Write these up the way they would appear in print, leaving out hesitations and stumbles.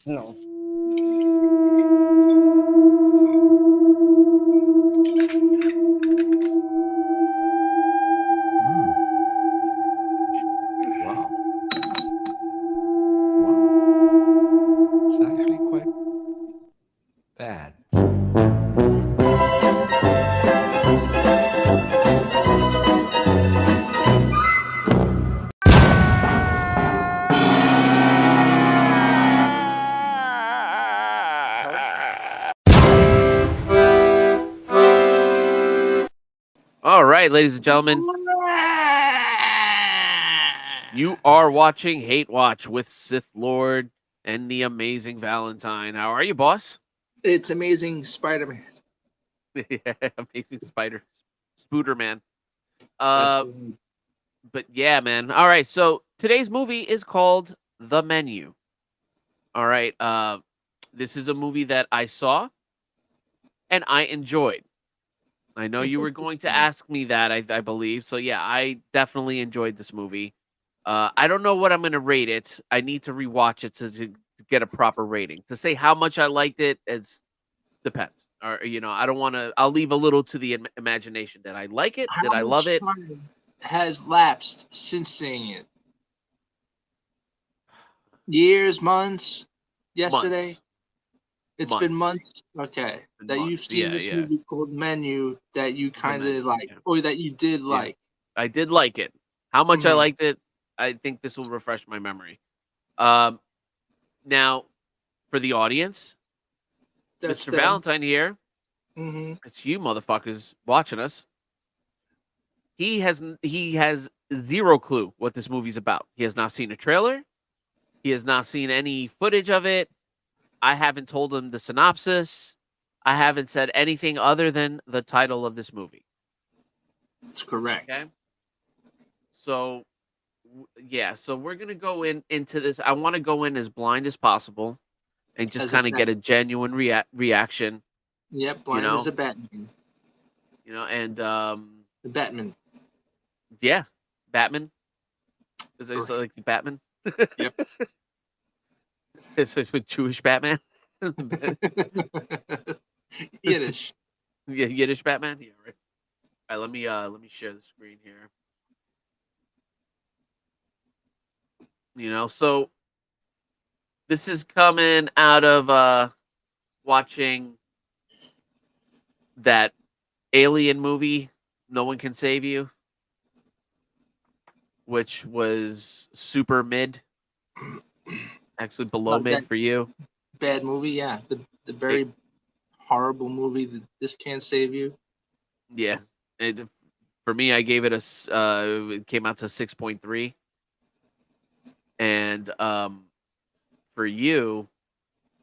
No. Mm. Wow. Wow. It's actually quite bad. All right, ladies and gentlemen, you are watching Hate Watch with Sith Lord and the amazing Valentine. How are you, boss? It's Amazing Spider-Man. Yeah, amazing Spider Spooder Man. That's Uh, but yeah, man. All right, so today's movie is called The Menu. All right, this is a movie that I saw and I enjoyed. I know you were going to ask me that, I believe. So yeah, I definitely enjoyed this movie. I don't know what I'm gonna rate it. I need to rewatch it to get a proper rating. To say how much I liked it is depends. Or I don't want to. I'll leave a little to the imagination. Did I like it? Did how I love much it? time has lapsed since seeing it? Years, months, yesterday? Months, It's been months, months. Okay, and that you've months. seen Yeah, this yeah. movie called Menu that you The kind of menu. like, Yeah, or that you did yeah. like. I did like it. How much I Hmm. liked it, I think this will refresh my memory. Um, now for the audience, That's Mr. them. Valentine here. Hmm. It's you motherfuckers watching us. He has zero clue what this movie's about. He has not seen a trailer. He has not seen any footage of it. I haven't told him the synopsis. I haven't said anything other than the title of this movie. That's correct. Okay? So yeah, so we're going to go into this. I want to go in as blind as possible and just As a kind of bat. get a genuine reaction, Yep, you blind as know? a Batman. And The Batman. yeah, Batman. Is it Correct. like the Batman? Yep. Is it with Jewish Batman? Yiddish. Yeah, Yiddish Batman. Yeah, right. All right, let me share the screen here. So this is coming out of watching that Alien movie, No One Can Save You, which was super mid, actually below mid That for you. bad movie, yeah. The It, very horrible movie that This Can't Save You. yeah, for me, I gave it it came out to 6.3, and for you,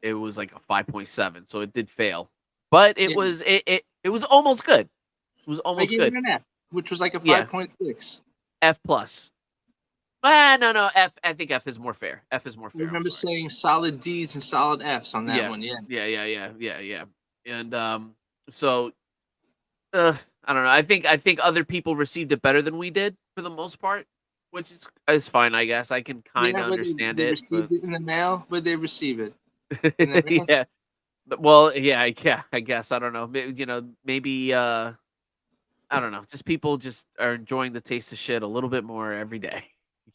it was like a 5.7, so it did fail. But Yeah. it was almost good. It was I almost gave it good. an F, which was like a Yeah, 5.6. F plus. Ah, no, F. I think F is more fair. F is more I fair. I'm remember sorry. saying solid D's and solid F's on that Yeah, one, yeah. yeah. And so I don't know. I think other people received it better than we did for the most part, which is fine. I guess I can kind Yeah, of where understand they it, but received it in the mail. Where they receive it? In the mail? yeah. But, well, yeah. I guess I don't know. Maybe I don't know. Just people just are enjoying the taste of shit a little bit more every day.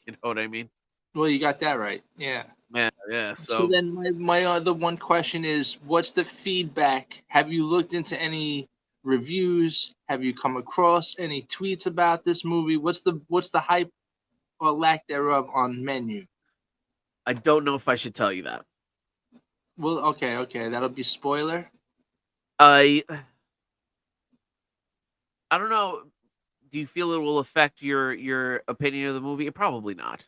You know what I mean? Well, you got that right. Yeah. Yeah. So So then my other one question is, what's the feedback? Have you looked into any reviews? Have you come across any tweets about this movie? What's the hype or lack thereof on Menu? I don't know if I should tell you that. Well, okay, that'll be spoiler. I I don't know. Do you feel it will affect your opinion of the movie? Probably not.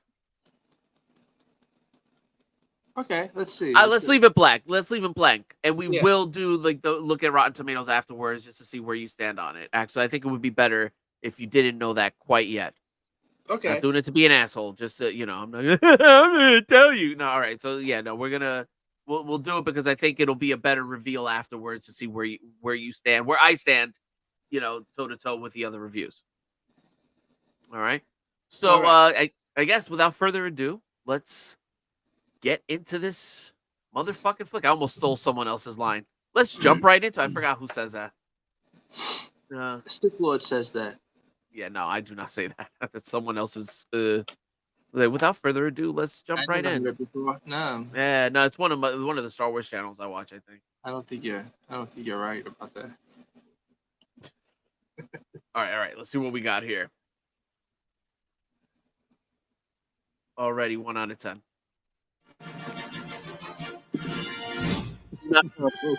Okay, let's see. Let's leave it blank. Let's leave it blank, and we Yeah. will do like the look at Rotten Tomatoes afterwards just to see where you stand on it. Actually, I think it would be better if you didn't know that quite yet. Not Okay. doing it to be an asshole, just to, I'm not. I'm gonna tell you. No, all right. So yeah, no, we'll do it because I think it'll be a better reveal afterwards to see where you stand, where I stand, toe to toe with the other reviews. All right. All So right. I guess without further ado, let's get into this Motherfucking flick. I almost stole someone else's line. Let's jump right into. I forgot who says that. SithLord says that. Yeah, no, I do not say that. That's someone else's. Without further ado, let's jump right in. Heard it before. No. Yeah, no, it's one of the Star Wars channels I watch. I think. I don't think you're right about that. All right. Let's see what we got here. Already 1 out of 10. Fuck you.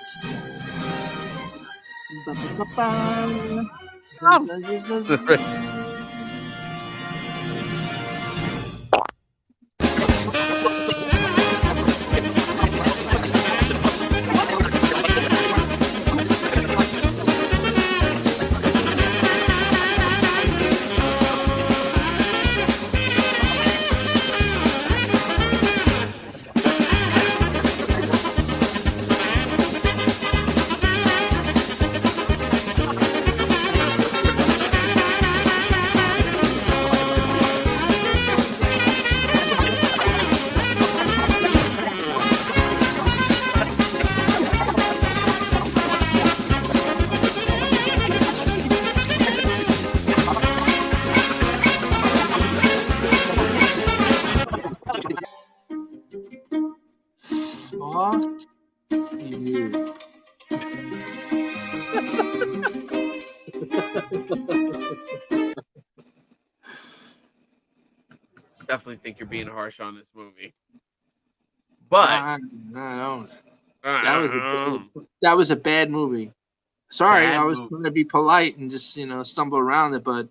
Definitely think you're being harsh on this movie. But I don't. That was a bad movie. Sorry, I was trying to be polite and just stumble around it, but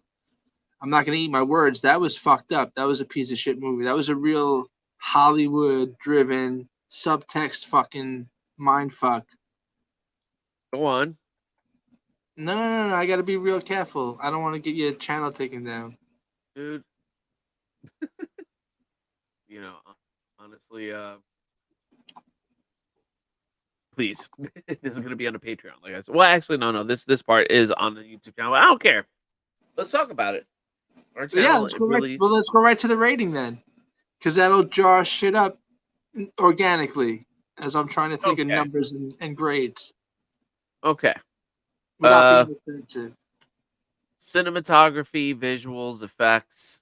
I'm not gonna eat my words. That was fucked up. That was a piece of shit movie. That was a real Hollywood-driven subtext fucking mind fuck. Go on. No. I gotta be real careful. I don't want to get your channel taken down, dude. Honestly, please. This is gonna be on the Patreon, like I said. Well, actually, no. This part is on the YouTube channel. I don't care. Let's talk about it. Yeah, let's go right to the rating then, because that'll jar shit up organically as I'm trying to think of numbers and grades. Okay. Without being offensive. Cinematography, visuals, effects.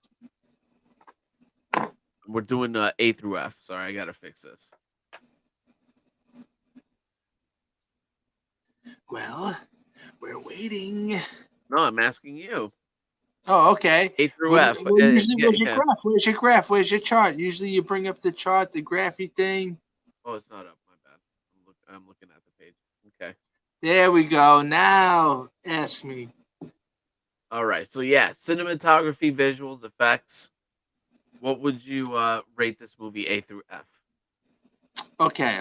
We're doing A through F. Sorry, I gotta fix this. Well, we're waiting. No, I'm asking you. Oh, okay. A through F. Usually, where's your graph? Where's your graph? Where's your chart? Usually, you bring up the chart, the graphy thing. Oh, it's not up. My bad. I'm looking at the page. Okay. There we go. Now, ask me. All right. So yeah, cinematography, visuals, effects. What would you rate this movie A through F? Okay.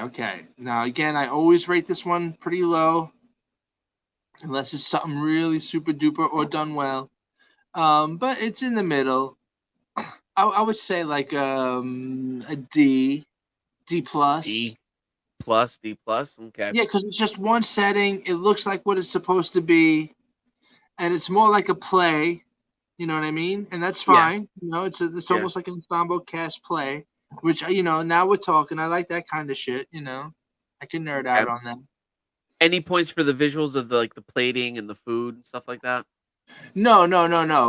Now, again, I always rate this one pretty low, unless it's something really super duper or done well. But it's in the middle. I would say like a D plus. D plus. Okay. Yeah, because it's just one setting. It looks like what it's supposed to be, and it's more like a play. You know what I mean? And that's fine. Yeah. It's almost like an ensemble cast play, which now we're talking. I like that kind of shit. I can nerd out on that. Any points for the visuals of the plating and the food and stuff like that? No.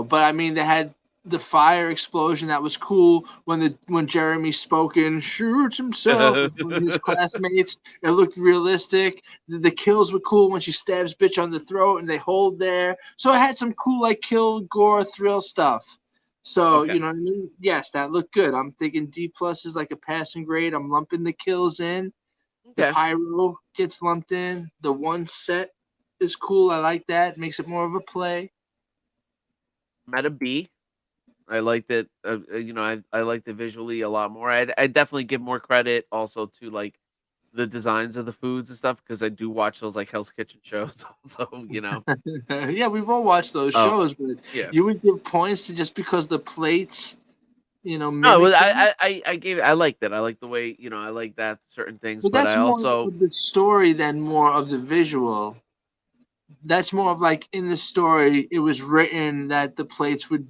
But I mean, they had the fire explosion. That was cool when Jeremy Spoken shoots himself with his classmates. It looked realistic. The kills were cool when she stabs bitch on the throat and they hold there. So it had some cool like kill, gore, thrill stuff. So you know what I mean? Yes, that looked good. I'm thinking D plus is like a passing grade. I'm lumping the kills in. The pyro gets lumped in. The one set is cool. I like that. Makes it more of a play. I'm at a B. I liked it. I liked it visually a lot more. I definitely give more credit also to like the designs of the foods and stuff because I do watch those like Hell's Kitchen shows. Also, Yeah, we've all watched those shows, but you would give points to just because the plates, No, I liked it. I like the way I like that certain things, but that's I more also of the story than more of the visual. That's more of like in the story, it was written that the plates would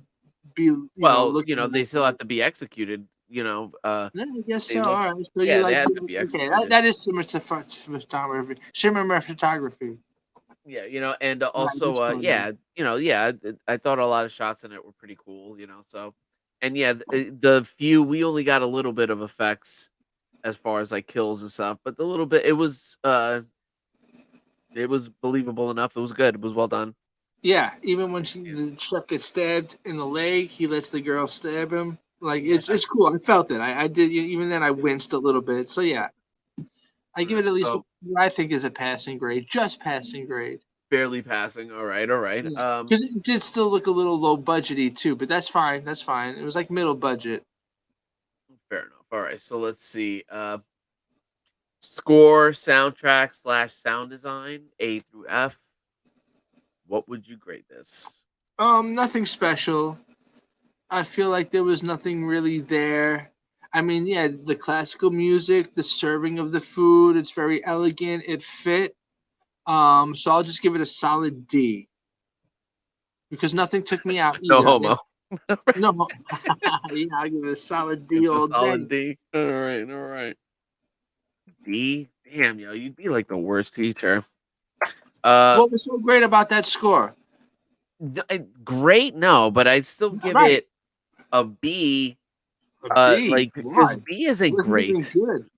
be they still have to be executed Yeah, I guess they so. look, All right. So you yeah, they like had to be okay? executed. That is cinematography. Cinematography. Yeah, and Right, that's also, fine. I thought a lot of shots in it were pretty cool. So, and yeah, the few we only got a little bit of effects as far as like kills and stuff, but the little bit it was believable enough. It was good. It was well done. Yeah, even when Yeah, the chef gets stabbed in the leg, he lets the girl stab him. Like yeah. it's cool. I felt it. I did. Even then, I winced a little bit. So yeah, I All give right, it at least so what I think is a passing grade, just passing grade. barely passing. All right, all right. Yeah, because it did still look a little low budgety too, but that's fine. That's fine. It was like middle budget. Fair enough. All right, so let's see. Score, soundtrack slash sound design, A through F. What would you grade this? Nothing special. I feel like there was nothing really there. I mean, yeah, the classical music, the serving of the food, it's very elegant. It fit. So I'll just give it a solid D because nothing took me out No either. homo. No, yeah, I'll give it a solid D It's a all solid day. D. All right, all right. D. Damn, yo, you'd be like the worst teacher. Uh, What was so great about that score? Great, no, but I'd still give Right, it a B. a B. Like because Why? B It isn't wasn't even great. good.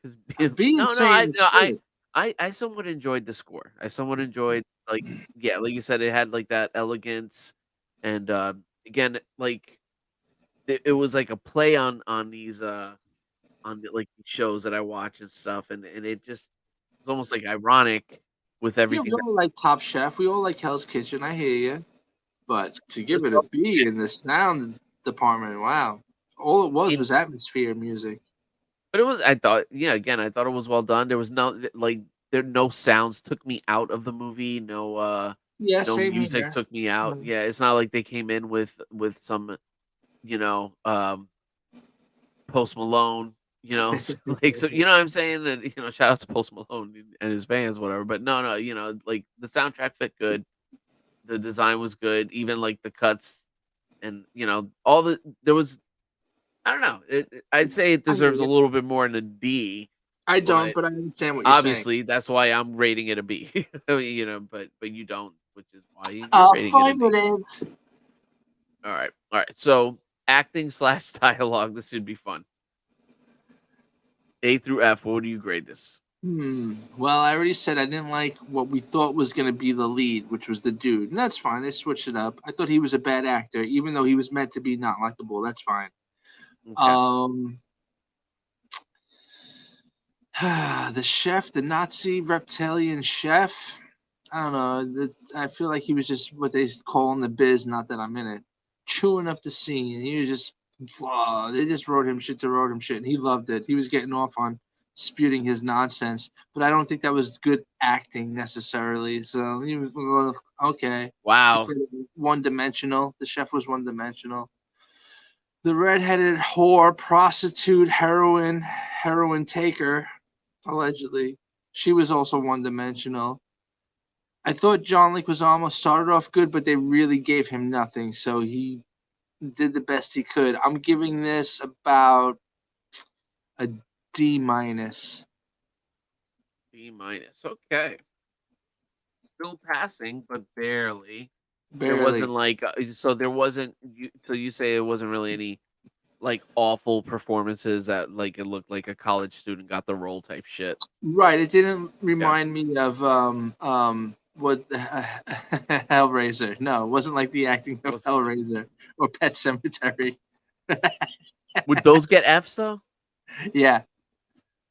Because A B is no, no, saying it's good. I somewhat enjoyed the score. I somewhat enjoyed like yeah, like you said, it had like that elegance, and again, like it was like a play on these on the, like shows that I watch and stuff, and it just was almost like ironic with Yeah, we everything that all like Top Chef. We all like Hell's Kitchen. I hear you. But to was give it a B in the sound department, wow. All it in, was atmosphere music. but it was I thought yeah again I thought it was well done. There was no like there no sounds took me out of the movie. Yeah, No same music here. took me out. Mhm. Yeah, it's not like they came in with some you know Post Malone. So you know what I'm saying, and shout out to Post Malone and his fans, whatever. But no, no, like the soundtrack fit good, the design was good, even like the cuts and all there was. I don't know. I'd say it I hear deserves a you. little bit more in a D, I don't, but but I understand what you're saying. obviously that's why I'm rating it a B. But you don't, which is why you're rating it a D. Affirmative. All right. So acting slash dialogue. This should be fun. A through F. What do you grade this? Well, I already said I didn't like what we thought was going to be the lead, which was the dude. And that's fine. They switched it up. I thought he was a bad actor, even though he was meant to be not likable. That's fine. Okay. Um, the chef, the Nazi reptilian chef. I don't know. I feel like he was just what they call in the biz. Not that I'm in it. Chewing up the scene. He was just. They just wrote him shit to wrote him shit, and he loved it. He was getting off on spewing his nonsense, but I don't think that was good acting necessarily. So he was okay. Wow. One dimensional. The chef was one dimensional. The redheaded whore, prostitute, heroin taker, allegedly. She was also one dimensional. I thought John Leguizamo started off good, but they really gave him nothing, so he did the best he could. I'm giving this about a D minus. B minus. Okay. Still passing, but barely. There wasn't Barely. like so there wasn't so you say it wasn't really any like awful performances that like it looked like a college student got the role type shit. Right. It didn't Okay. remind me of what Hellraiser. No, it wasn't like the acting of What's Hellraiser or Pet Cemetery. would those get Fs though? Yeah.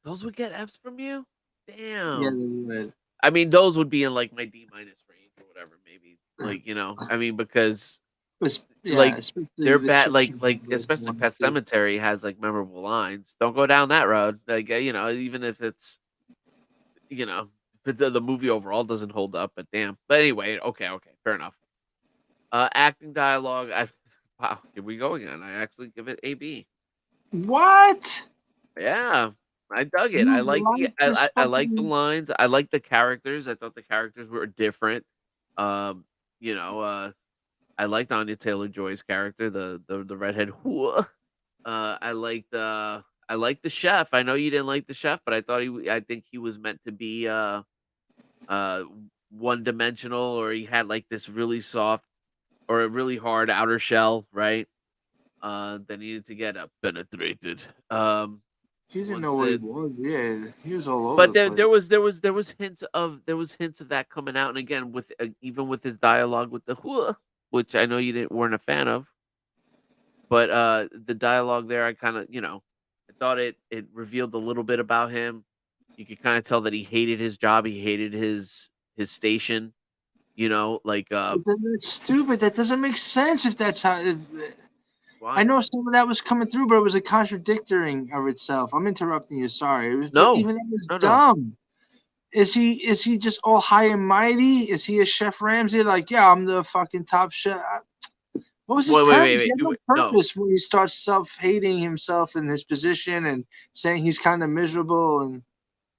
Those would get Fs from you? Yeah, Damn. they would. I mean, those would be in like my D minus range or whatever, maybe. Like, I mean, because Yeah, like especially they're the bad, children like was especially one Pet too. Cemetery has like memorable lines. Don't go down that road. Like, even if it's, you know, the movie overall doesn't hold up, but damn. But anyway, okay, fair enough. Acting dialogue. Wow, here we go again. I actually give it a B. What? Yeah, I dug it. You like this I like the fucking lines. I like the characters. I thought the characters were different. Um, you know, I liked Anya Taylor Joy's character, the redhead whore. I liked the chef. I know you didn't like the chef, but I think he was meant to be uh one dimensional, or he had like this really soft or a really hard outer shell, right? That needed to get penetrated. He didn't know Once what he it was. Yeah, he was all over But the place. there was hints of that coming out, and again with even with his dialogue with the "Hua," which I know you didn't weren't a fan of, but the dialogue there, I kind of I thought it revealed a little bit about him. You could kind of tell that he hated his job, he hated his station. Like But that's stupid. That doesn't make sense if that's how. I why? know some of that was coming through, but it was a contradicting of itself. I'm interrupting you. Sorry. It was, but No, even that was no. dumb. Is he just all high and mighty? Is he a Chef Ramsay? Like, yeah, I'm the fucking top chef. What was his purpose? He had no No. purpose when he starts self-hating himself in his position and saying he's kind of miserable and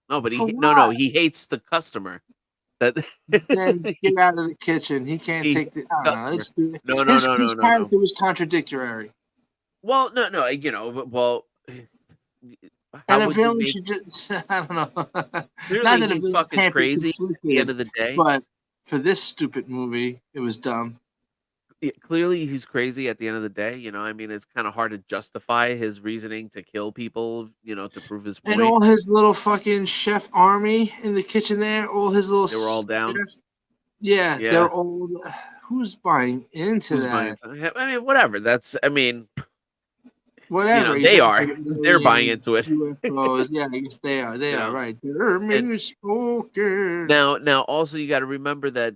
No, but for no, what? he hates the customer. That Then get out of the kitchen. He can't he take hates the. the I don't know. customer. It's stupid. No, no, His no, no, his no, no. character was contradictory. Well, no, how And a would you villain make should just, I don't know. Not clearly that a he's villain fucking can't be crazy at the end conflicted, of the day. but for this stupid movie, it was dumb. Yeah, clearly he's crazy at the end of the day, I mean, it's kind of hard to justify his reasoning to kill people, to prove his And point. all his little fucking chef army in the kitchen there, all his little They were all down. chefs, yeah, Yeah. they're all. Who's buying into Who's buying that? time? I mean, whatever. I mean, Whatever. He's they got are. like They're buying aliens, into it. UFOs. Yeah, I guess they are. They You are know. right. They're And maybe spoken. now also you got to remember that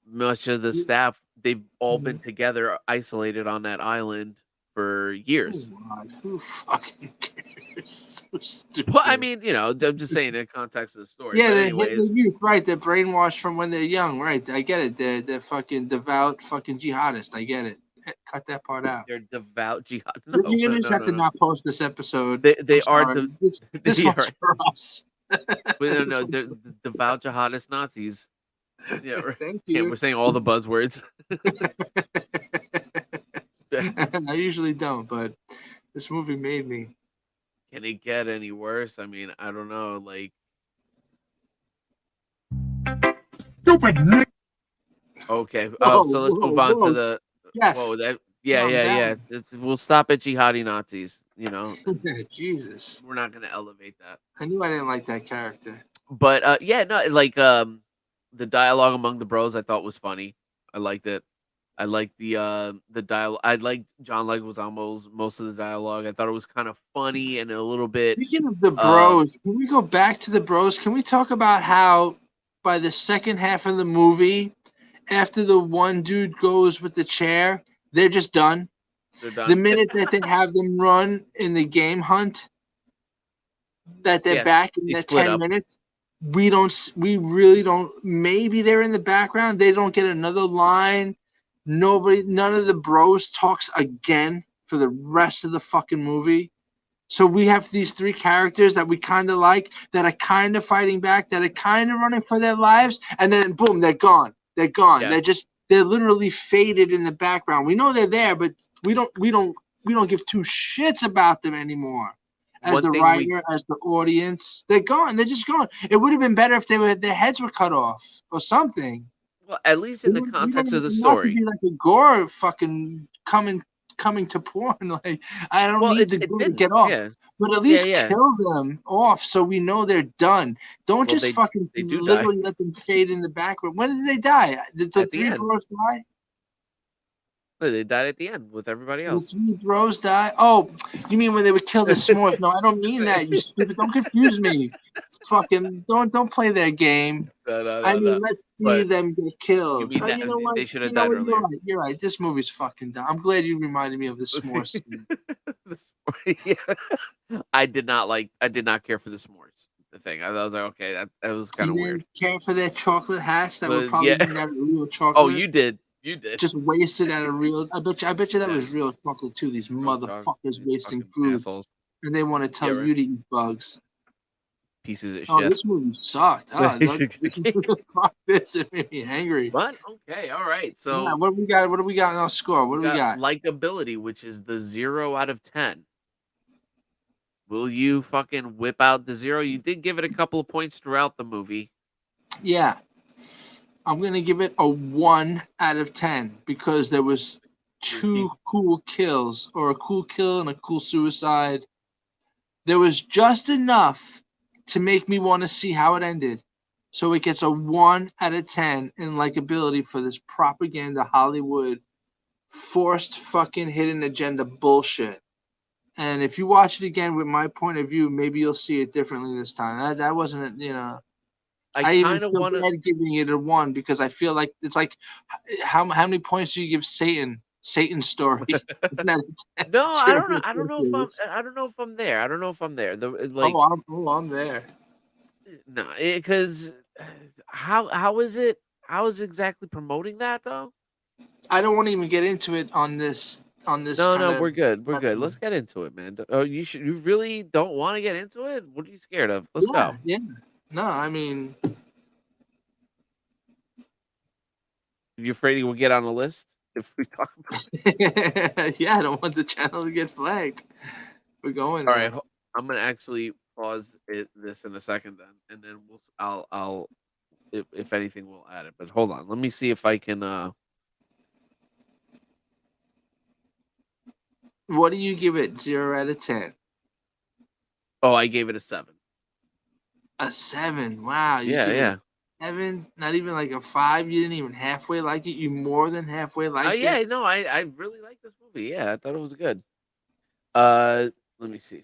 much of the staff, they've all been together isolated on that island for Oh years. God, who fucking cares? So Well, I stupid. mean, I'm just saying in the context of the story. Yeah, But they're hitting the anyways, youth, right? They're brainwashed from when they're young, right? I get it. They're fucking devout fucking jihadists. I get it. Cut that part out. they're devout jihad. No, You no, just no, have no, to no. not post this episode. They I'm are sorry. the This they one's are. for us. But This no, one's they're the devout jihadist Nazis. Yeah, right. Thank Damn, we're you. saying all the buzzwords. I usually don't, but this movie made me. Can it get any worse? I mean, I don't know. Like, Stupid Nick. okay. Whoa, So let's whoa, move on to whoa, the. Jeff, Whoa, yeah, calm yeah, down. yeah. We'll stop at jihadi Nazis. Jesus, We're not gonna elevate that. I knew I didn't like that character. But yeah, no, like the dialogue among the bros I thought was funny. I liked it. I liked the dialogue. I liked John Leguizamo's most of the dialogue. I thought it was kind of funny and a little bit Speaking of the uh bros, can we go back to the bros? Can we talk about how by the second half of the movie, after the one dude goes with the chair, they're just done. they're The done. minute that they have them run in the game hunt, that they're Yeah, back in they the split 10 up. minutes, we really don't. Maybe they're in the background. They don't get another line. None of the bros talks again for the rest of the fucking movie. So we have these three characters that we kind of like, that are kind of fighting back, that are kind of running for their lives, and then boom, they're gone. They're gone. Yeah. They're literally faded in the background. We know they're there, but we don't give two shits about them anymore. As One the thing we writer, as the audience, they're gone. They're just gone. It would have been better if their heads were cut off or something. well, at least in the We don't context of the even not to story. be like a gore fucking coming to porn. Like, I don't Well, need the it gore to didn't. get off, Yeah. but at least Yeah. kill them off so we know they're done. Don't Well, just fucking they do die literally let them fade in the background. When did they die? Did the at the three end. bros die? They died at the end with everybody The else. three bros die? Oh, you mean when they would kill the s'mores? No, I don't mean that. You stupid! Don't confuse me. Fucking don't play their game. No. I mean, let's see But them get killed. you mean that You know what? they should have You know died what? You're earlier. right. You're right. This movie's fucking dumb. I'm glad you reminded me of the s'mores scene. Yeah. I did not care for the s'mores. The thing. I was like, okay, that was kind You of didn't weird. care for their chocolate hats that were But probably yeah. made out of real chocolate. Oh, you did. Just wasted out of real. I bet you that Yeah. was real chocolate too. These Real chocolate. motherfuckers These wasting fucking food, assholes. and they want to tell right. you to eat bugs. Pieces of Oh, shit. this movie sucked. Oh, fuck this! It made me angry. But okay, all right. So Yeah, what do we got? What do we got in our score? What do we got? likability, which is the 0 out of 10. Will you fucking whip out the 0? You did give it a couple of points throughout the movie. Yeah. I'm going to give it a 1 out of 10 because there was 2 cool kills, or a cool kill and a cool suicide. There was just enough to make me want to see how it ended. So it gets a 1 out of 10 in likability for this propaganda Hollywood forced fucking hidden agenda bullshit. And if you watch it again with my point of view, maybe you'll see it differently this time. That wasn't, you know. I even kind of feel want to. bad giving it a 1 because I feel like it's like, how many points do you give Satan? Satan's story. No, I don't know. I don't know if I'm. I don't know if I'm there. I don't know if I'm there. Like, I'm there. no, because how is it? How is it exactly promoting that though? I don't want to even get into it on this No, kind no, of. we're good. We're good. Let's get into it, man. Oh, you should. You really don't want to get into it? What are you scared of? Let's Yeah, go. yeah. No, I mean, You afraid we'll get on the list if we talk about it? yeah, I don't want the channel to get flagged. We're going All there. right, I'm gonna actually pause this in a second, then, and then I'll if anything we'll add it. But hold on, let me see if I can. What do you give it? 0 out of 10. Oh, I gave it a 7. A 7. Wow, you Yeah, give it yeah. a 7. Not even like a 5. You didn't even halfway like it. You more than halfway liked Yeah, it. no, I really like this movie. Yeah, I thought it was good. Let me see.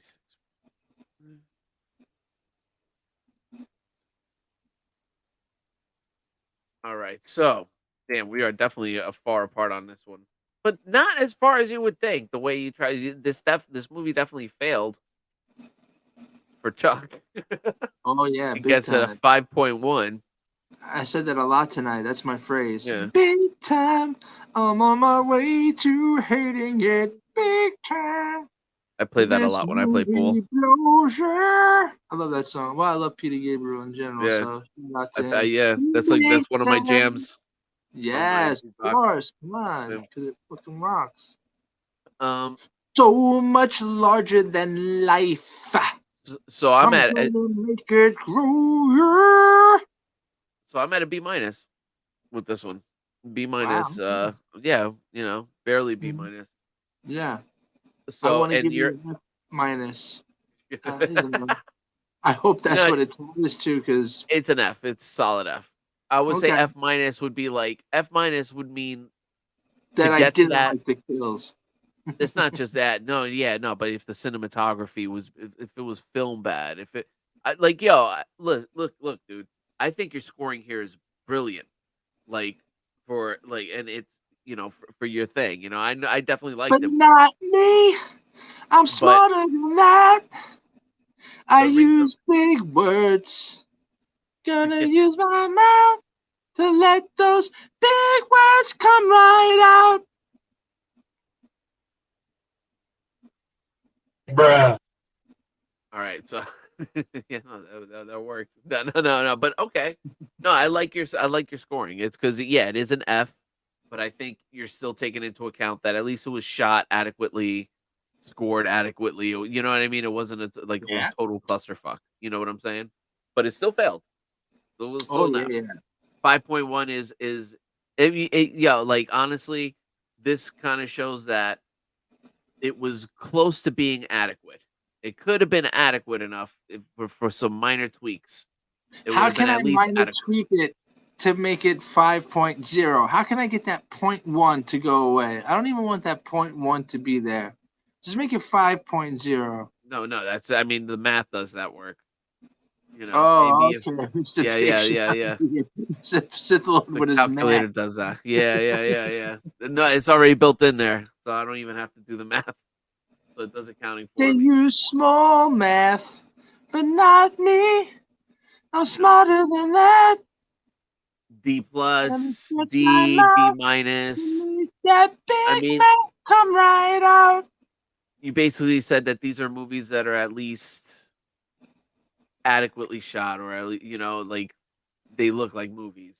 All right, so damn, we are definitely far apart on this one, but not as far as you would think. The way you try this movie definitely failed for Chuck. Oh yeah, It big gets a time. 5.1. I said that a lot tonight. That's my phrase. Yeah, Big time. I'm on my way to hating it. Big time. I play that a This lot when I play pool. movie blows ya. I love that song. Well, I love Peter Gabriel in general, Yeah, so shout out to him. yeah, Big that's one of my time. jams on my Yes, of box. course. Come on, Yeah. because it fucking rocks. Um, So much larger than life. so I'm gonna make it grow. Yeah. I'm at a B minus with this one. B minus. Wow. Yeah, barely B Mhm. minus. Yeah. I So, want to and give you're. it an F minus. You know, I hope that's No, what it's too, because it's an F. It's solid F. I would say okay, F minus would be like F minus would mean to that I get to didn't that. like the kills. It's not just that. No, yeah, no. But if the cinematography was, if it was film bad, if it, like, yo, look, dude. I think your scoring here is brilliant. Like for like, and it's for your thing. I definitely But liked it. not me. I'm But smarter than that. I the re use big words. Gonna use my mouth to let those big words come right out. Bruh. all right, so yeah, no, that worked. No. But okay, no, I like your scoring. It's because yeah, it is an F, but I think you're still taking into account that at least it was shot adequately, scored adequately. You know what I mean? It wasn't like a Yeah. total clusterfuck. You know what I'm saying? But it still failed. So it was Oh still an yeah, F. yeah. 5.1 like honestly, this kind of shows that it was close to being adequate. It could have been adequate enough if for some minor tweaks. It would How have been can I at least minor adequate. tweak it to make it 5.0? How can I get that 0.1 to go away? I don't even want that 0.1 to be there. Just make it 5.0. No, that's I mean the math does that work. Oh, Maybe if okay. Mr. yeah, Big yeah, Shot. yeah, yeah. Sith Lord The with his math. calculator does that. Yeah. No, it's already built in there, so I don't even have to do the math. So it does accounting They for me. use small math, but not me. I'm You know, smarter than that. D Let me plus, get my D mouth to minus. make that I big mean, math come right out. you basically said that these are movies that are at least adequately shot, or at least like they look like movies.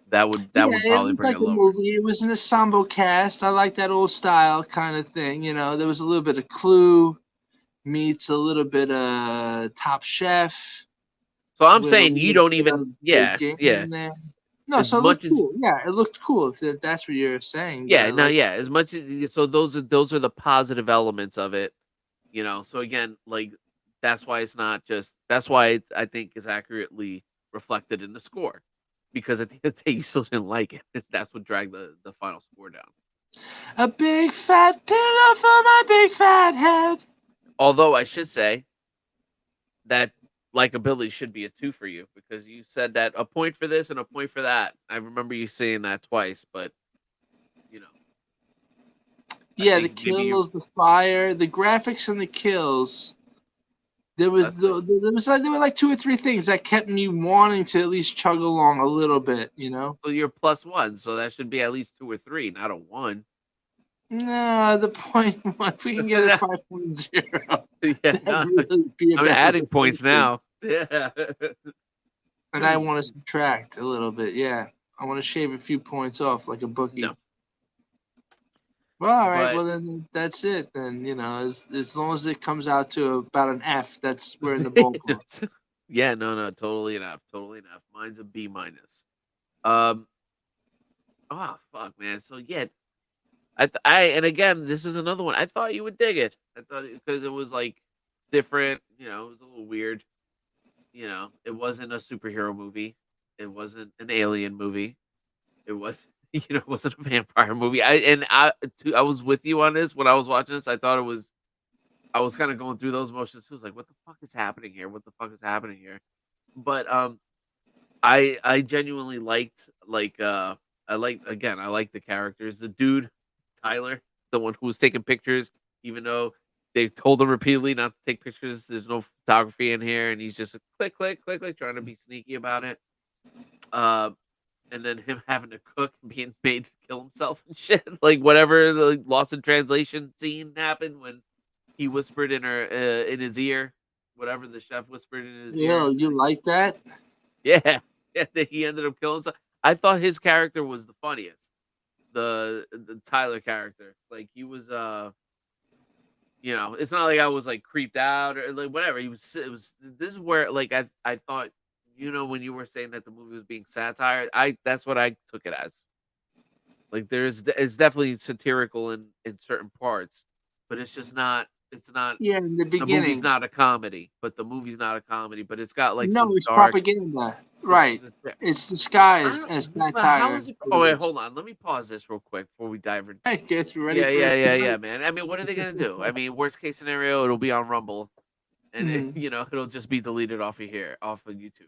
That Yeah, would it probably looked bring like it a lower. movie. It was an ensemble cast. I like that old style kind of thing. There was a little bit of Clue. meets a little bit of Top Chef So I'm with a saying you little don't bit of even, the yeah, game yeah. in there. No, As so it much looked as, cool. Yeah, it looked cool if that's what you're saying. That yeah, I no, like. yeah, as much as, so those are the positive elements of it, you know. So again, like that's why it's not just, that's why I think is accurately reflected in the score, because at the end of the day, you still didn't like it. That's what dragged the final score down. A big fat pillow for my big fat head. Although I should say that likability should be a 2 for you, because you said that a point for this and a point for that. I remember you saying that twice, but you know, I Yeah, the think maybe you, kills, the fire, the graphics, and the kills. There was that's it. there were like two or three things that kept me wanting to at least chug along a little bit. You know. So you're +1, so that should be at least 2 or 3, not a 1. No, the point if we can get a 5.0, Yeah, that'd no, really be a I'm better adding points reflection. now. Yeah. And I want to subtract a little bit. Yeah, I want to shave a few points off like a bookie. No, Well, all right. but Well, then that's it. Then as long as it comes out to about an F, that's we're in the ballpark. yeah, no, no, totally enough, totally enough. Mine's a B minus. Um, oh fuck, man. So yeah, and again, this is another one. I thought you would dig it. I thought because it was like different. You know, it was a little weird. You know, it wasn't a superhero movie. It wasn't an alien movie. It was, it wasn't a vampire movie. I was with you on this when I was watching this. I thought it was. I was kind of going through those motions too. I was like, "What the fuck is happening here? What the fuck is happening here?" But I genuinely liked I like the characters. The dude, Tyler, the one who was taking pictures, even though they told him repeatedly not to take pictures. There's no photography in here, and he's just click, click, click, click, trying to be sneaky about it. Um, and then him having to cook and being made to kill himself and shit. Like whatever the lost in translation scene happened when he whispered in his ear, whatever the chef whispered in his Yo, ear. you like that? Yeah, yeah, that he ended up killing himself. I thought his character was the funniest. The Tyler character, like he was, it's not like I was like creeped out or like whatever. He was. It was. This is where like I thought, when you were saying that the movie was being satire, that's what I took it as. Like it's definitely satirical in certain parts, but it's just not. It's not. Yeah, in the The movie's beginning. not a comedy, but the movie's not a comedy, but it's got like No, some it's dark. propaganda. It's, Right. it's It's I disguised don't, as but how satire. is it? Oh wait, hold on. Let me pause this real quick before we dive in. I guess you ready Yeah, for yeah, it? yeah, yeah, man. I mean, what are they gonna do? I mean, worst case scenario, it'll be on Rumble, and Mhm. it'll just be deleted off of here, off of YouTube.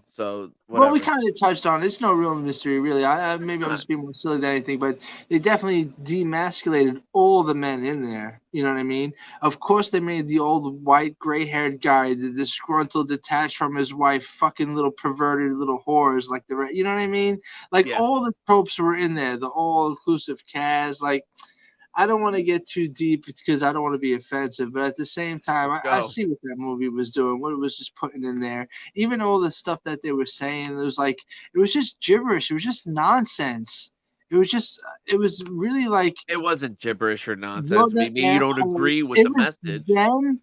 So Well, we whatever. kind of touched on it. It's no real mystery, really. It's Maybe I'm not. just being more silly than anything, but they definitely demasculated all the men in there. You know what I mean? Of course, they made the old white, gray-haired guy, the disgruntled, detached from his wife, fucking little perverted little whores, like you know what I mean? Like Yeah, all the tropes were in there. The all-inclusive cast, like. I don't want to get too deep because I don't want to be offensive, but at the same time, let's I go. see what that movie was doing, what it was just putting in there. Even all the stuff that they were saying, it was just gibberish. It was just nonsense. It was really like, It wasn't gibberish or you're nonsense. the Maybe you don't asshole. agree with It the was message. them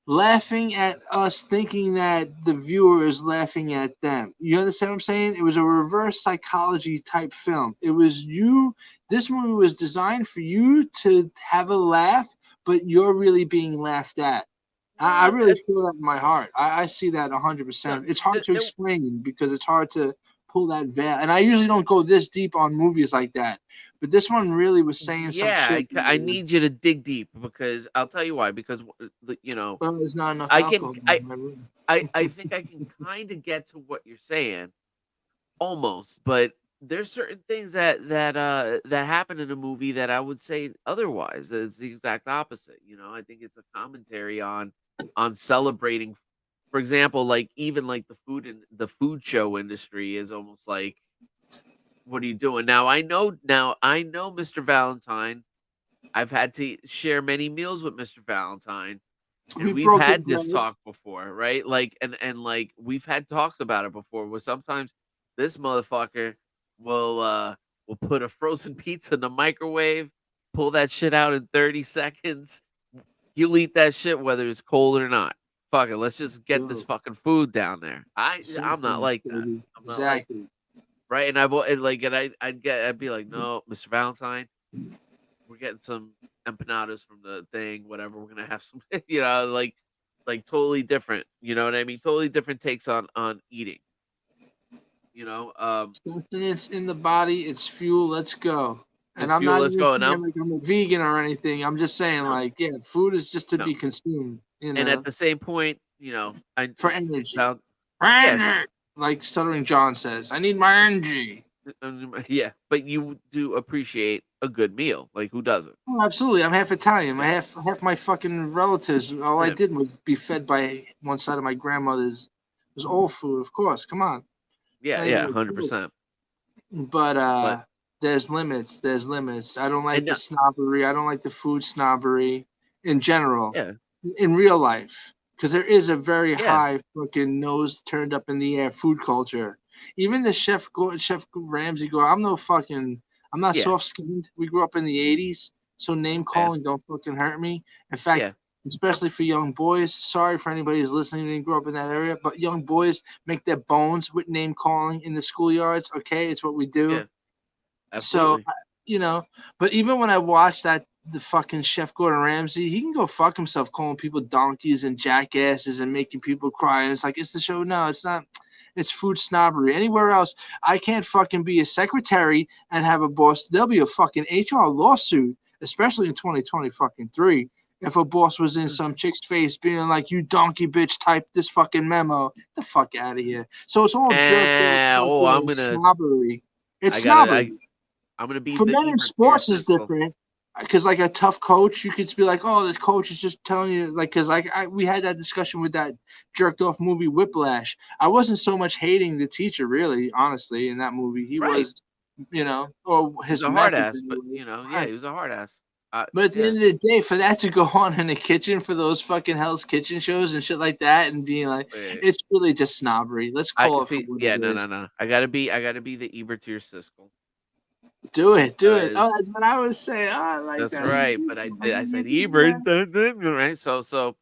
laughing at us thinking that the viewer is laughing at them. You understand what I'm saying? It was a reverse psychology type film. It was you. This movie was designed for you to have a laugh, but you're really being laughed at. I No, really feel that in my heart. I see that no, 100%. It's hard it, to it, explain because it's hard to pull that veil. And I usually don't go this deep on movies like that. But this one really was saying some yeah, shit. I need you to dig deep, because I'll tell you why. Because Well, there's not enough I can alcohol in my room. I think I can kind of get to what you're saying, almost, but there's certain things that happen in a movie that I would say otherwise. It's the exact opposite. I think it's a commentary on celebrating. For example, like even like the food show industry is almost like, what are you doing now? I know Mr. Valentine. I've had to share many meals with Mr. Valentine, and We we've broke the had this bread. talk before, right? Like, and like we've had talks about it before, where sometimes this motherfucker will put a frozen pizza in the microwave, pull that shit out in 30 seconds, He'll eat that shit whether it's cold or not. Fuck it, let's just get this True. fucking food down there. I'm not Exactly, like that. baby. I'm not like Exactly. right, and I'd be like, no, Mr. Valentine, we're getting some empanadas from the thing, whatever. We're gonna have some, like totally different. You know what I mean? Totally different takes on eating. You know, Sustenance in the body, it's fuel. Let's go. And it's I'm fuel. not Let's even go. And saying like I'm a vegan or anything. I'm just saying no, like, yeah, food is just to no. be consumed, And at the same point, for energy. found, yeah, Energy! Like Stuttering John says, I need my energy. yeah. But you do appreciate a good meal. Like who doesn't? Oh, absolutely. I'm half Italian. Yeah, Half my fucking relatives. All I yeah, did was be fed by one side of my grandmother's. It was all food, of course. Come on. yeah, Not yeah, even a joke. 100%. But But there's limits. There's limits. I don't like and the snobbery. I don't like the food snobbery in general, yeah, in real life, because there is a very yeah, high fucking nose turned up in the air food culture. Even the Chef Ramsay go. I'm not yeah, soft skinned. We grew up in the '80s, so name yeah, calling don't fucking hurt me. In yeah, fact, especially for young boys. Sorry for anybody who's listening who didn't grow up in that area, but young boys make their bones with name calling in the schoolyards. Okay, it's what we do. yeah, So, absolutely. you know, but even when I watch the fucking Chef Gordon Ramsay, he can go fuck himself calling people donkeys and jackasses and making people cry. And it's like, it's the show. No, it's not. It's food snobbery. Anywhere else, I can't fucking be a secretary and have a boss. There'll be a fucking HR lawsuit, especially in 2020 fucking 3. If a boss was in some chick's face being like, you donkey bitch, type this fucking memo. Get the fuck out of here. So it's all jerk off Oh, fucking snobbery. It's I gotta, I, snobbery. I'm gonna be For the men in Ebert to your sports is Siskel. different because like a tough coach, you could be like, oh, the coach is just telling you like because we had that discussion with that jerked off movie Whiplash. I wasn't so much hating the teacher really, honestly, in that movie. He Right. was, or He's his a hard method ass, but anyway. yeah, Right. he was a hard ass. But at the Yeah. end of the day, for that to go on in the kitchen for those fucking Hell's Kitchen shows and shit like that, and being like, Wait, it's really just snobbery. Let's I call it for see. what Yeah, it no, no, is. no. I gotta be the Ebert to your Siskel. Do it. Because Oh, that's what I was saying. Oh, I like that's that. right. But I said Ebert, right? So,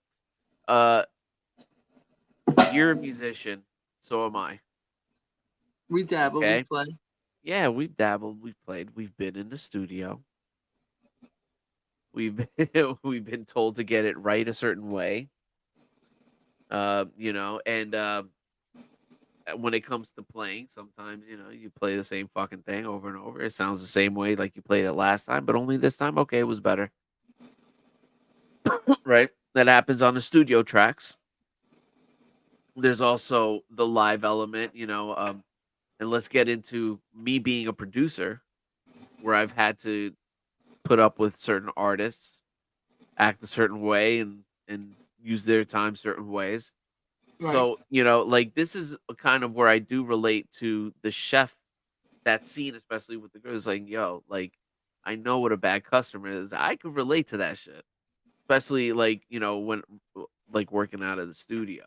uh, you're a musician. So am I. We dabble, we Okay. play. Yeah, we've dabbled, we've played, we've been in the studio. We've we've been told to get it right a certain way. And when it comes to playing, sometimes you play the same fucking thing over and over. It sounds the same way like you played it last time, but only this time, okay, it was better, right? That happens on the studio tracks. There's also the live element, and let's get into me being a producer, where I've had to put up with certain artists act a certain way and use their time certain ways. Right. So, like this is a kind of where I do relate to the chef, that scene, especially with the girls like, yo, like I know what a bad customer is. I could relate to that shit. Especially like, when like working out of the studio.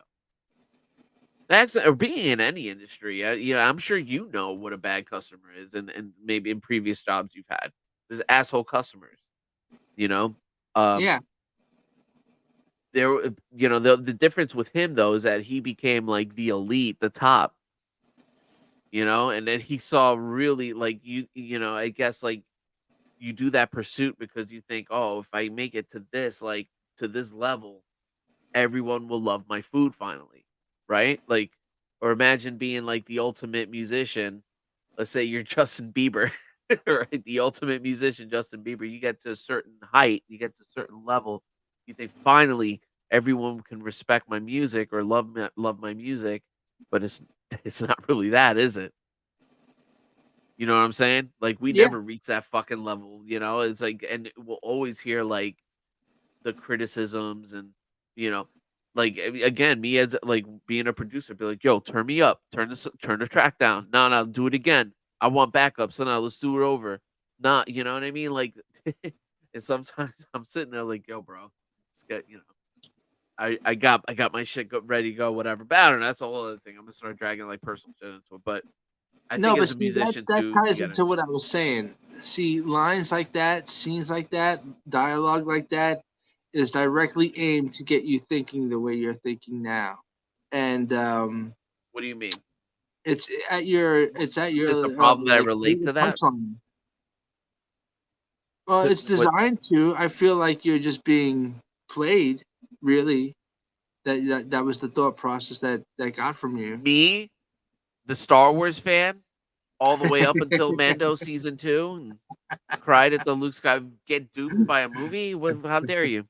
Actually, or being in any industry, I'm sure you know what a bad customer is, and maybe in previous jobs you've had. There's asshole customers, you know. Um, Yeah. the difference with him though is that he became like the elite, the top, and then he saw really like I guess like you do that pursuit because you think, oh, if I make it to this, like to this level, everyone will love my food finally, right? Like, or imagine being like the ultimate musician. Let's say you're Justin Bieber, right? The ultimate musician, Justin Bieber. You get to a certain height, you get to a certain level. You think finally everyone can respect my music or love my music, but it's not really that, is it? You know what I'm saying? Like we Yeah. never reach that fucking level. It's like, and we'll always hear like the criticisms and you know like again me as like being a producer be like, yo, turn me up, turn the track down, no, do it again, I want backup, so now let's do it over, not, you know what I mean, like and sometimes I'm sitting there like, yo, bro, let's get, I got my shit ready to go, whatever, but I don't know, that's a whole other thing. I'm gonna start dragging like personal shit into it, but I No, think but as a see musician that too, ties you gotta into what I was saying. See, lines like that, scenes like that, dialogue like that, is directly aimed to get you thinking the way you're thinking now, and What do you mean? it's at your Is the problem that I like relate to that? punchline. Well, To it's what designed to. I feel like you're just being played. Really, that was the thought process that got from you. me, the Star Wars fan, all the way up until Mando season 2, and cried at the Luke Sky get duped by a movie? What? How dare you?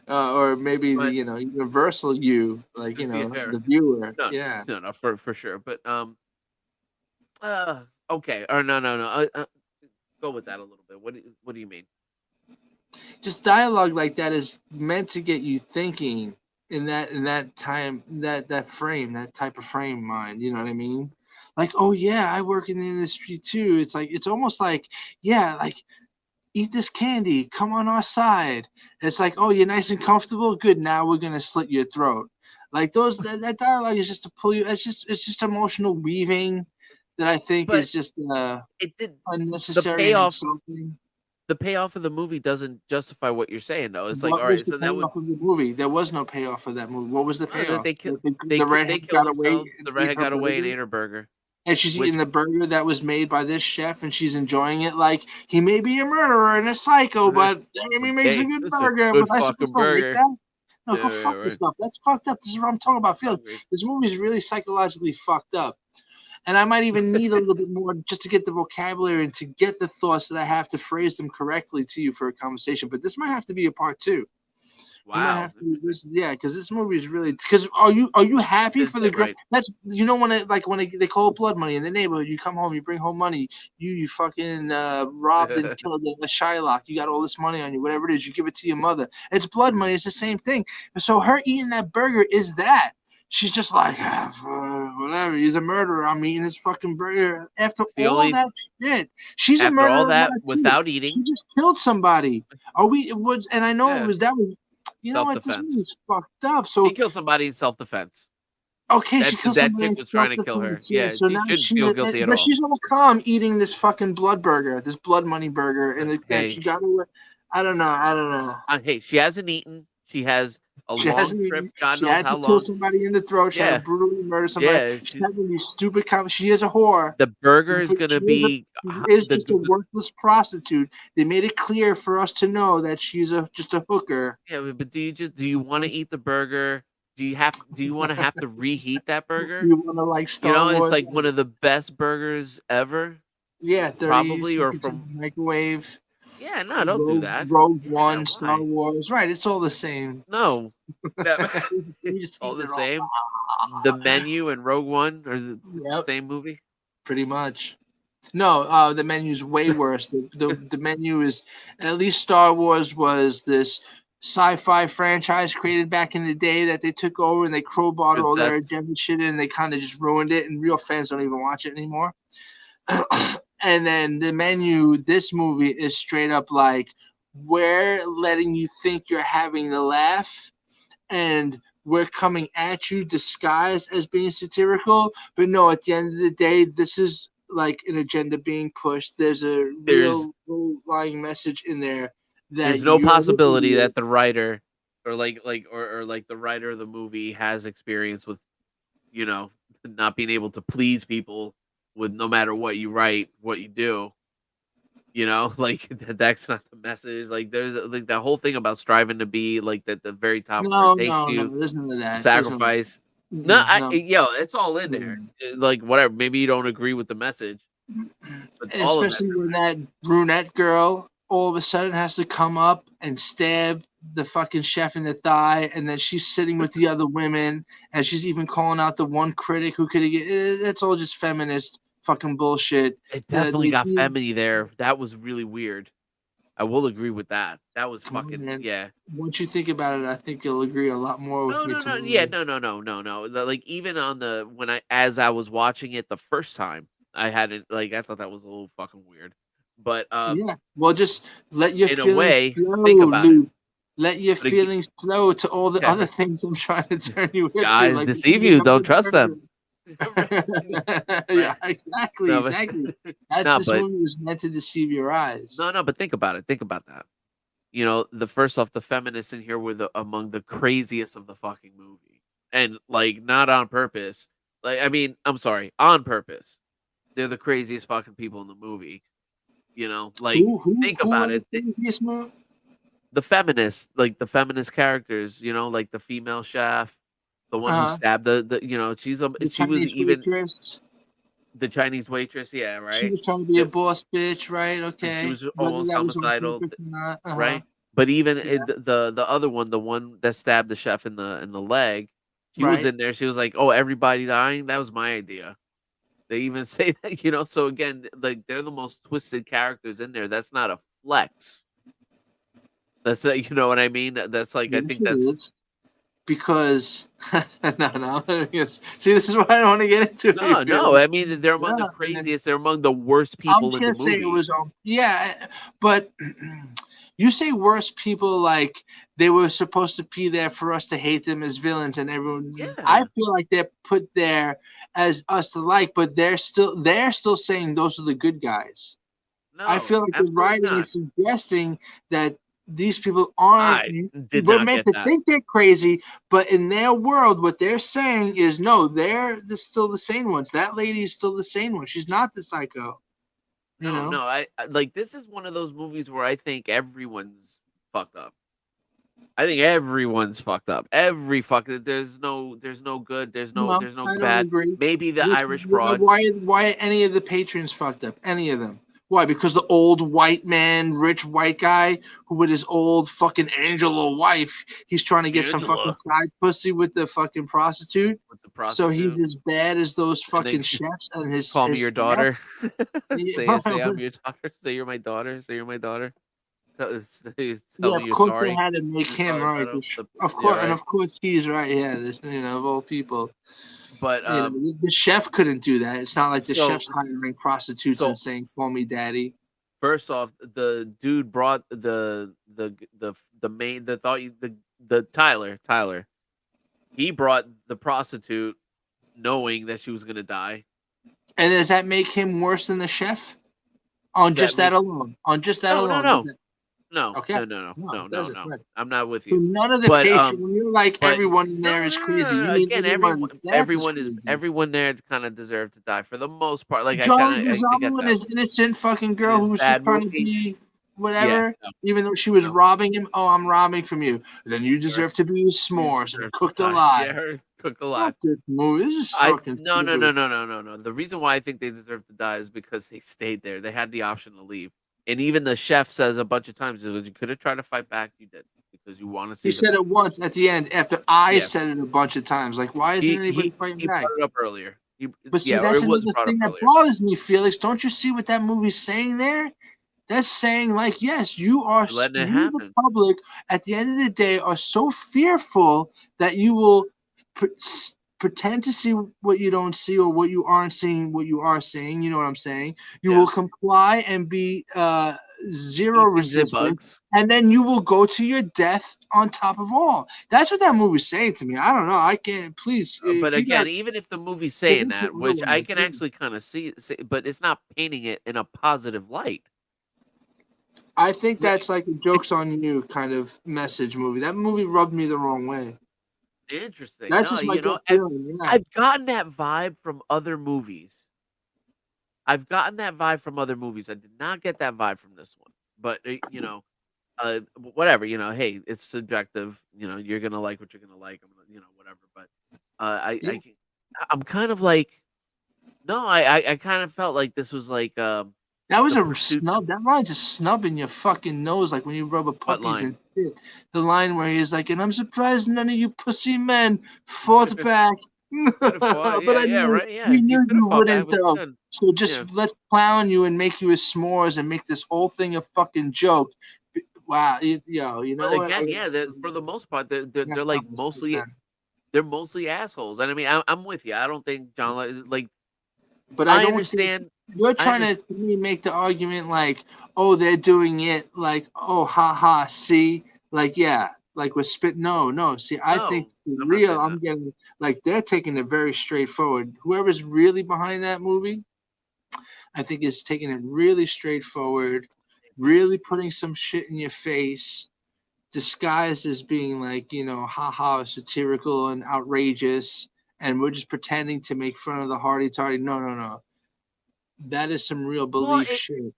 Or maybe the But universal you, like yeah, the viewer. no, Yeah. no, for sure. But okay, or no. Go with that a little bit. What do you mean? Just dialogue like that is meant to get you thinking in that time, that type of frame mind, you know what I mean? Like, oh yeah, I work in the industry too. It's like, it's almost like, yeah, like, eat this candy, come on our side. It's like, oh, you're nice and comfortable, good, now we're gonna slit your throat. Like that dialogue is just to pull you. It's just emotional weaving that I think But is just it did the unnecessary and payoff. insulting. The payoff of the movie doesn't justify what you're saying, though. It's like, What all was right, the so that would payoff of the movie? There was no payoff of that movie. What was the that payoff? they kill The they redhead killed got away themselves. and The ate redhead her got away and burger, ate her burger, and she's eating which the burger that was made by this chef, and she's enjoying it. Like, he may be a murderer and a psycho, but damn, he makes a hey, good this is a burger. Was good I fucking supposed to like burger. that? No, Yeah, go yeah, fuck right. yourself. That's fucked up. This is what I'm talking about. I Feeling agree. this movie is really psychologically fucked up, and I might even need a little bit more just to get the vocabulary and to get the thoughts that I have to phrase them correctly to you for a conversation. But this might have to be a part two. You might Wow, have to interesting. this, yeah, because this movie is really. Because are you happy Didn't for the sit girl? right. That's when it, like when they call it blood money in the neighborhood. You come home, you bring home money. You fucking robbed and killed a Shylock. You got all this money on you, whatever it is. You give it to your mother. It's blood money. It's the same thing. So her eating that burger is that. She's just like, whatever. He's a murderer. I'm eating his fucking burger. After It's the all only that shit, she's a after all murderer now that too. without She eating. just killed somebody. Are we? It was, and I know it Yeah, was that was. You know self what? This defense. movie's fucked up. She So killed somebody in self defense. okay, she killed That somebody chick in was trying to kill her. self-defense. Yeah. Yeah, So she now shouldn't feel guilty at but all. she's all calm eating this fucking blood burger, this blood money burger, and that Hey, she got away. I don't know. I don't know. hey, she hasn't eaten. She has a She long hasn't trip. even. God She knows had how to kill long. somebody in the throat. She had to Yeah, brutally murder somebody. yeah. She's having these stupid comments. She is a whore. The burger is gonna be She is the, just a worthless prostitute. They made it clear for us to know that she's just a hooker. yeah. But do you want to eat the burger? Do you want to have to reheat that burger? You want to like You Star know, it's Wars? like one of the best burgers ever, Yeah, 30 probably, or seconds in from the microwave. yeah. No, don't do that. Rogue Yeah, One, Star why? Wars. Right, it's all the same. No, You it's just all eat the it all. same. The Menu and Rogue One are the Yep, same movie. pretty much. No, the menu's way worse. The menu is, at least Star Wars was this sci-fi franchise created back in the day that they took over and they crowbarred Good all their sets. agenda shit in and they kind of just ruined it and real fans don't even watch it anymore. And then the menu, this movie is straight up like, we're letting you think you're having the laugh and we're coming at you disguised as being satirical, but no, at the end of the day, this is like an agenda being pushed. There's a There's real lying message in there that there's no you're the possibility idiot. that the writer or like the writer of the movie has experience with you know not being able to please people with no matter what you write, what you do. Like that's not the message. Like there's like that whole thing about striving to be like at the very top where it No, takes no, you no. There's none of to that. There's none of sacrifice. that. No, No. it's all in there. Like whatever. Maybe you don't agree with the message, but all of that's Especially in when there. that brunette girl all of a sudden has to come up and stab the fucking chef in the thigh, and then she's sitting with the other women, and she's even calling out the one critic who could get. That's all just feminist fucking bullshit. It The, definitely the, got the feminy there. That was really weird. I will agree with that. That was Come on, fucking man. yeah. Once you think about it, I think you'll agree a lot more with No, me no, no. Yeah, tomorrow. no. Like even on the when I as I was watching it the first time, I hadn't like I thought that was a little fucking weird. But Yeah. Well, just let your in a feelings way, flow, think about it. Luke. Let your But ag- feelings flow to all the other yeah, things I'm trying to turn you into, guys like deceive eating you. a Don't good trust burger. them. Yeah, Right? exactly, No, exactly. no, This but movie was meant to deceive your eyes. no, no. But think about it. Think about that. you know, the first off, the feminists in here were among the craziest of the fucking movie, and like not on purpose. Like, I mean, I'm sorry, on purpose. They're the craziest fucking people in the movie. You know, like think Who about are the it. craziest man? The feminists, like the feminist characters, you know, like the female chef, the one who Uh-huh. stabbed you know, The she was Chinese even waitress. the Chinese waitress, yeah, She right. was trying to be a That boss bitch, right? and she Okay. was Whether almost that was on homicidal, purpose or not. Uh-huh. right? But even Yeah. the other one, the one that stabbed the chef in the leg, she was Right. in there. She was like, "Oh, everybody dying? That was my idea." They even say that, you know. So again, like they're the most twisted characters in there. That's not a flex. That's you know what I mean. That's like I Yes, think it that's is. Because no. Yes. See, this is what I don't want to get into. You no, feel no. like, I mean, they're among the no. craziest. They're among the worst I was people in the gonna say it movie. was yeah, but you say worse people like they were supposed to be there for us to hate them as villains and everyone. I Yeah. feel like they're put there as us to like, but they're still saying those are the good guys. I No, feel like the absolutely writing not. is suggesting that these people aren't. I did We're not meant get to that. think they're crazy, but in their world, what they're saying is no, they're still the sane ones. That lady is still the sane one. She's not the psycho. You No, know. no. Like this is one of those movies where I think everyone's fucked up. I think everyone's fucked up. Every fucking there's no good. No, There's no I don't bad. agree. Maybe the Which, Irish broad. why any of the patrons fucked up? Any of them? Why? Because the old white man, rich white guy, who with his old fucking Angela wife, he's trying to get some fucking Angela side pussy with the fucking prostitute. with the So he's prostitute, as bad as those and then fucking chefs and his call me his your staff. daughter. Yeah, Say I'm your daughter. Say you're my daughter. Say you're my daughter. Tell yeah, me of you're course they sorry. had to make You're him sorry right. about Of yeah, course, and right. of course he's right. Yeah, this of all people. But The chef couldn't do that. It's not like the so chef's hiring prostitutes and so saying, "Call me daddy." first off, the dude brought the main the thought you the Tyler. He brought the prostitute knowing that she was gonna die. And does that make him worse than the chef? On Does that just that make alone. On just that no no alone. no no Okay. no no no No, no it no doesn't. no. Right. I'm not with So you. none of the But patients. When you're like but everyone in there no is no no crazy, no you no. mean Again, everyone on the staff is crazy. everyone there kind of deserved to die for the most part. Like Johnny I get Gonzalo and that. his innocent fucking In girl his who was just bad trying to movie, be yeah, whatever, no, even though she was no. robbing him. Oh, I'm robbing from you. Then you Her, deserve to be with you s'mores and deserve to cooked die. alive. Yeah, her cooked alive. Fuck this movie. This is I fucking no no no stupid. no no no no. The reason why I think they deserve to die is because they stayed there. They had the option to leave, and even the chef says a bunch of times, "You could have tried to fight back. You did because you want to He see the said men." it once at the end after I Yeah, said it a bunch of times. Like, why isn't anybody fighting he back? brought it up earlier. But see, Yeah, or that's it was another brought up thing that earlier. bothers me, Felix. Don't you see what that movie's saying there? That's saying, like, yes, You're letting it you, the happen. public, at the end of the day, are so fearful that you will pre- pretend to see what you don't see or what you aren't seeing, what you are seeing. You know what I'm saying? You will Yeah, comply and be zero eat things and resistant, bugs. and then you will go to your death on top of all. That's what that movie's saying to me. I don't know. I can't. Please, But if you again, got even if the movie's saying convince me that, which I otherwise, can please. actually kind of but it's not painting it in a positive light. I think Like, that's like a jokes on you kind of message movie. That movie rubbed me the wrong way. interesting. That's No, just my you know, gut feeling. Yeah. I've gotten that vibe from other movies. I've gotten that vibe from other movies. I did not get that vibe from this one. But you know, whatever. You know, hey, it's subjective. You know, you're gonna like what you're gonna like. I'm gonna, you know, whatever. But Yeah. I'm kind of like, no, I kind of felt like this was like That was the a pursuit. snub. That line's a snub in your fucking nose, like when you rub a What puppies line? and shit. The line where he's like, "And I'm surprised none of you pussy men fought back, Could have fought. but Yeah, yeah, right. Yeah, we you knew could have you fought back. wouldn't What's though. good? So Yeah. just let's clown you and make you a s'mores and make this whole thing a fucking joke." Wow, you know But what? again, yeah, for the most part, I they're like stop this mostly then. they're mostly assholes. And I mean, I'm with you. I don't think John like But I I don't think understand. you're I trying understand. to me make the argument like, oh, they're doing it like, oh, ha ha, see, like, yeah, like we're spit. No, no, see, I think No, for I'm not real, saying I'm that. getting like they're taking it very straightforward. Whoever's really behind that movie, I think is taking it really straightforward. really putting some shit in your face, disguised as being like, haha, satirical and outrageous, and we're just pretending to make fun of the hardy tardy. No, no, no. That is some real Well, belief shit.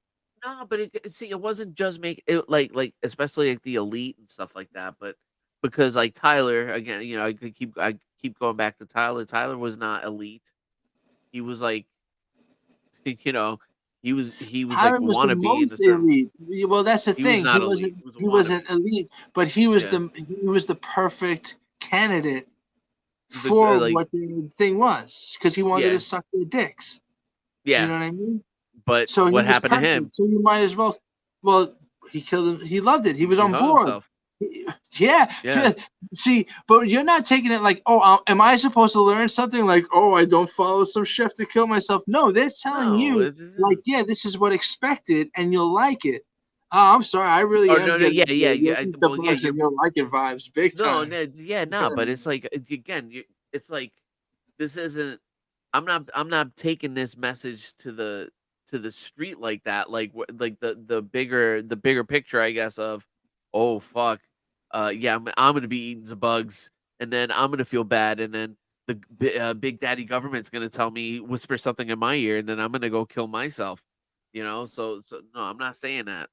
no, but see, it wasn't just make it like especially like the elite and stuff like that, but because like Tyler again, I keep going back to Tyler. Tyler was not elite. He was like, you know, he was like Tyler a was the wannabe in most a certain. elite. Well, that's the He was thing. He not elite. wasn't. He was a He wasn't wannabe. elite, but he was Yeah, the perfect candidate he was a for like what the thing was, because he wanted to yeah, suck their dicks. You yeah. know what I mean? But So he what was happened to perfect. him? So you might as well. Well, he killed him. He loved it. He was He on hung board. himself. Yeah. Yeah. See, but you're not taking it like, oh, am I supposed to learn something like, oh, I don't follow some chef to kill myself? No, they're telling No, you like, yeah, this is what expected, and you'll like it. Oh, I'm sorry, I really or am no, yeah, getting yeah, you'll yeah. eat the Well, yeah, bugs and you'll like it vibes big no, time. no, yeah, no, but it's like again, it's like this isn't. I'm not taking this message to the street like that. Like the bigger picture, I guess, of oh fuck, yeah, I'm gonna be eating some bugs, and then I'm gonna feel bad, and then the big daddy government's gonna tell me whisper something in my ear, and then I'm gonna go kill myself. So no, I'm not saying that.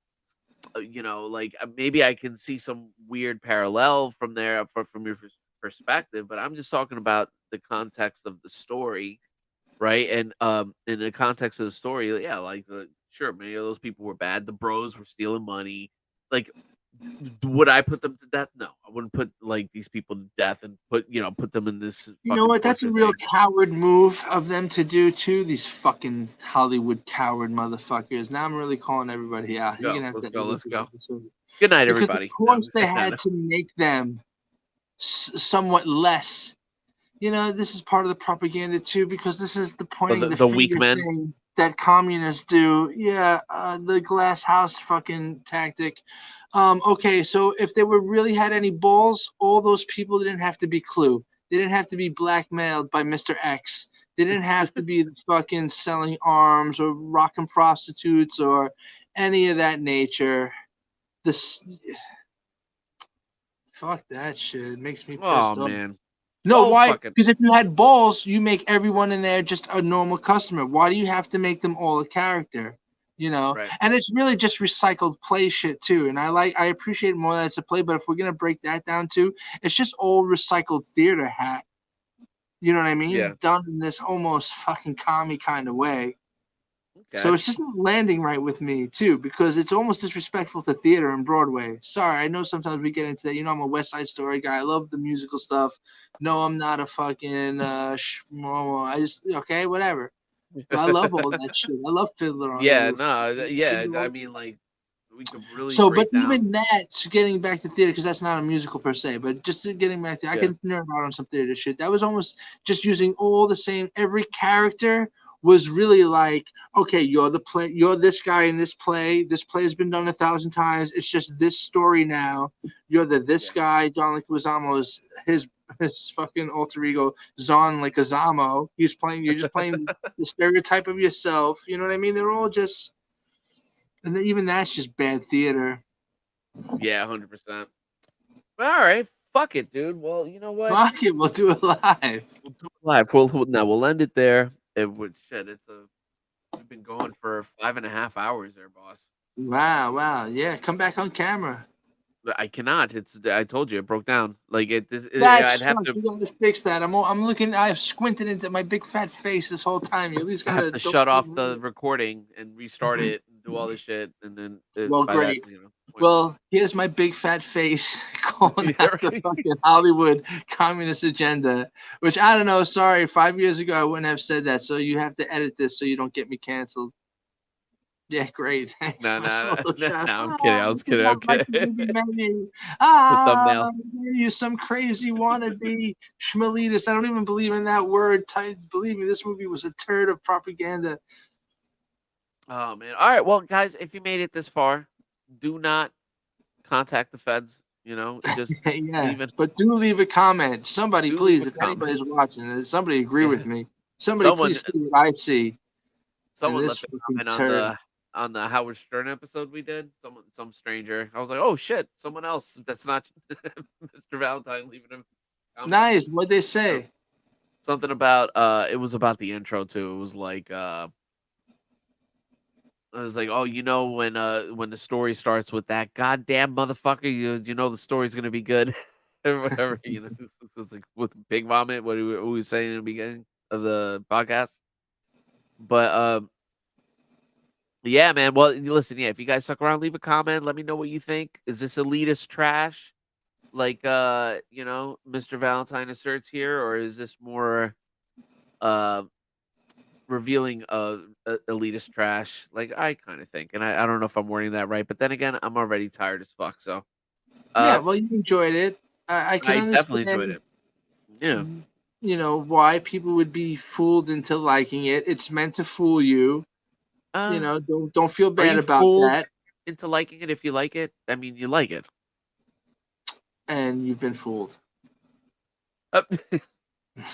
Like maybe I can see some weird parallel from there from your perspective, but I'm just talking about the context of the story, right? And in the context of the story, yeah, like sure, many of those people were bad. The bros were stealing money. Like, would I put them to death? No, I wouldn't put like these people to death and put them in this You know fucking what? That's a torture real thing. coward move of them to do too. These fucking Hollywood coward motherfuckers. Now I'm really calling everybody Let's out. You're go. gonna have Let's to go. edit Let's this go. episode Good night, because, of everybody. No, I'm course, just they kidding. had to make them somewhat less. This is part of the propaganda too, because this is the Oh, pointing the the weak finger men. thing that communists do. Yeah, the glass house fucking tactic. Okay, so if they were really had any balls, all those people didn't have to be Clue. They didn't have to be blackmailed by Mr. X. They didn't have to be fucking selling arms or rocking prostitutes or any of that nature. This fuck that shit. It makes me Oh pissed off. man. No, Well, why? fucking Because if you had balls, you make everyone in there just a normal customer. Why do you have to make them all a character? right. And it's really just recycled play shit too. And I appreciate more that it's a play, but if we're gonna break that down too, it's just old recycled theater hat. You know what I Yeah. mean? Done in this almost fucking commie kind of way. So Okay. it's just not landing right with me too, because it's almost disrespectful to theater and Broadway. Sorry, I know sometimes we get into that. I'm a West Side Story guy. I love the musical stuff. No, I'm not a fucking schmo. I just okay, whatever. But I love all that shit. I love Fiddler on the Yeah. Roof. No. Yeah. I mean, like, we could really So, but break down. even that, so getting back to theater, because that's not a musical per se, but just getting back to, I Yeah. can nerd out on some theater shit. That was almost just using all the same. Every character was really like, okay, you're this guy in this play. This play has been done 1,000 times. It's just this story now. You're this Yeah. guy. John Leguizamo's his fucking alter ego, Zon Leguizamo. You're just playing the stereotype of yourself. You know what I mean? They're all just, and then even that's just bad theater. Yeah. 100%. All right. Fuck it, dude. Well, you know what? Fuck it, we'll do it live. We'll do it live. We'll end it there. It would shit. We've been going for 5.5 hours there, boss. Wow. Yeah, come back on camera. But I cannot. I told you it broke down. Like That I'd have sucks. to You gotta fix that. I'm looking. I've squinted into my big fat face this whole time. You at least I have gotta to don't. shut off the recording and restart it and do all this shit, and then Well, by that great. point. Well, here's my big fat face calling Yeah, out the right. fucking Hollywood communist agenda, which I don't know. Sorry, 5 years ago I wouldn't have said that. So you have to edit this so you don't get me canceled. Yeah, great. Thanks. No, My no, solo no, shot. no, I'm kidding. I was Check kidding. out my Okay. crazy menu. It's a thumbnail. You some crazy wannabe schmelitis. I don't even believe in that word. Believe me, this movie was a turd of propaganda. Oh man. All right. Well, guys, if you made it this far, do not contact the feds. Just Yeah, leave it. but do leave a comment. Somebody, Do leave please, a if comment. anybody's watching, somebody agree Yeah. with me. Somebody, Someone, please see what I see in someone this left a fucking comment on turd. on the Howard Stern episode we did. Some stranger. I was like, oh shit, someone else that's not Mr. Valentine leaving him comment. Nice. What'd they say? Something about it was about the intro too. It was like I was like, oh, when the story starts with that goddamn motherfucker, you know the story's gonna be good. Or whatever, this is like with Big Vomit, what he was saying in the beginning of the podcast. But yeah, man. Well, listen, yeah, if you guys stuck around, leave a comment. Let me know what you think. Is this elitist trash? Like Mr. Valentine asserts here, or is this more uh revealing elitist trash? Like I kind of think, and I don't know if I'm wording that right, but then again, I'm already tired as fuck. So Yeah, well, you enjoyed it. I can I definitely enjoyed understand, it. Yeah. why people would be fooled into liking it. It's meant to fool you. Uh, Don't feel are bad you about fooled that. into liking it if you like it? I mean, you like it. And you've been fooled.